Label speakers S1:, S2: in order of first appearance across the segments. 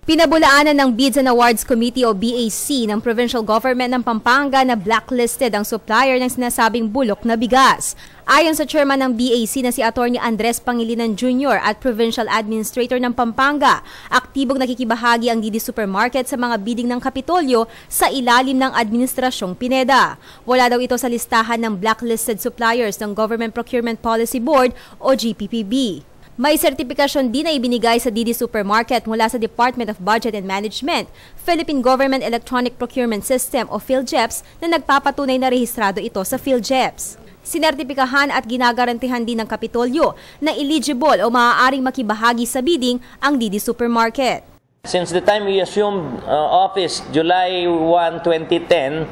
S1: Pinabulaanan ng Bids and Awards Committee o BAC ng Provincial Government ng Pampanga na blacklisted ang supplier ng sinasabing bulok na bigas. Ayon sa chairman ng BAC na si Atty. Andres Pangilinan Jr. at Provincial Administrator ng Pampanga, aktibong nakikibahagi ang Didi Supermarket sa mga bidding ng Kapitolyo sa ilalim ng Administrasyong Pineda. Wala daw ito sa listahan ng blacklisted suppliers ng Government Procurement Policy Board o GPPB. May sertipikasyon din na ibinigay sa Didi Supermarket mula sa Department of Budget and Management, Philippine Government Electronic Procurement System o PhilGEPS na nagpapatunay na rehistrado ito sa PhilGEPS. Sinertipikahan at ginagarantihan din ng Kapitolyo na eligible o maaaring makibahagi sa bidding ang Didi Supermarket.
S2: Since the time we assumed office, July 1, 2010,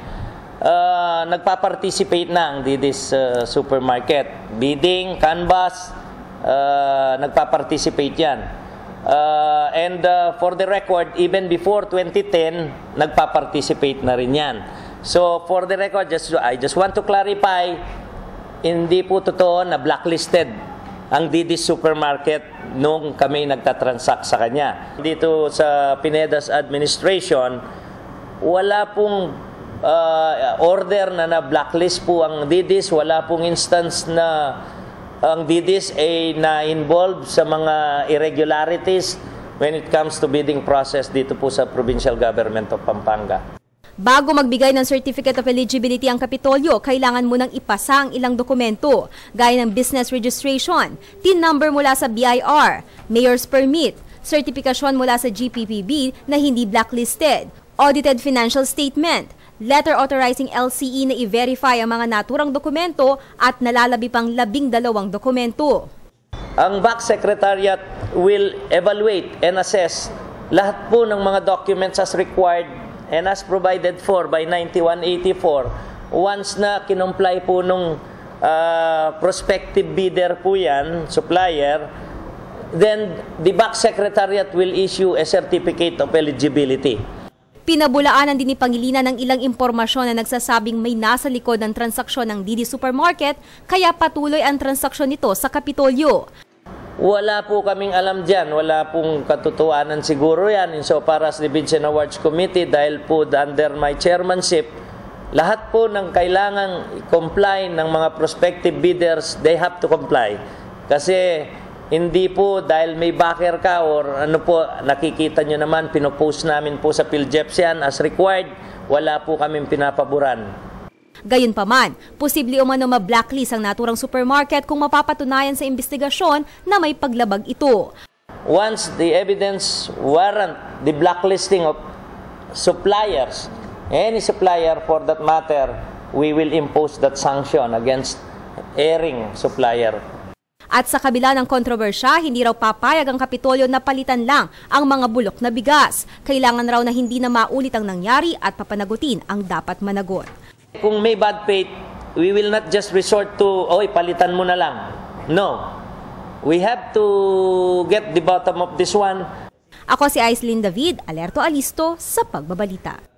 S2: nagpa-participate na ang Didi's Supermarket. Bidding, canvas, nagpa-participate yan. And for the record, even before 2010, nagpa-participate na rin yan. So for the record, I just want to clarify, hindi po totoo na blacklisted ang Didi Supermarket nung kami nagtatransact sa kanya. Dito sa Pineda's administration, wala pong order na blacklist po ang Didis, wala pong instance na ang Didis ay na-involved sa mga irregularities when it comes to bidding process dito po sa Provincial Government of Pampanga.
S1: Bago magbigay ng Certificate of Eligibility ang Kapitolyo, kailangan munang ipasa ang ilang dokumento, gaya ng business registration, TIN number mula sa BIR, mayor's permit, sertifikasyon mula sa GPPB na hindi blacklisted, audited financial statement, letter authorizing LCE na i-verify ang mga naturang dokumento at nalalabi pang 12 dokumento.
S2: Ang BAC Secretariat will evaluate and assess lahat po ng mga documents as required and as provided for by 9184. Once na kinomply po nung prospective bidder po yan, supplier, then the BAC Secretariat will issue a certificate of eligibility.
S1: Pinabulaanan din ni Pangilinan ng ilang impormasyon na nagsasabing may nasa likod ng transaksyon ng Didi Supermarket, kaya patuloy ang transaksyon nito sa Kapitolyo.
S2: Wala po kaming alam dyan, wala pong katotohanan siguro yan insofar as the Bids and Awards Committee, dahil po under my chairmanship, lahat po ng kailangang comply ng mga prospective bidders, they have to comply. Kasi hindi po dahil may backer ka or ano po, nakikita nyo naman, pinopost namin po sa PhilGEPS yan as required, wala po kaming pinapaboran.
S1: Gayunpaman, posible umano ma-blacklist ang naturang supermarket kung mapapatunayan sa investigasyon na may paglabag ito.
S2: Once the evidence warrant the blacklisting of suppliers, any supplier for that matter, we will impose that sanction against erring supplier.
S1: At sa kabila ng kontrobersya, hindi raw papayag ang Kapitolyo na palitan lang ang mga bulok na bigas. Kailangan raw na hindi na maulit ang nangyari at papanagutin ang dapat managot.
S2: Kung may bad faith, we will not just resort to, oy, palitan mo na lang. No. We have to get the bottom of this one.
S1: Ako si Aislinn David, Alerto Alisto sa Pagbabalita.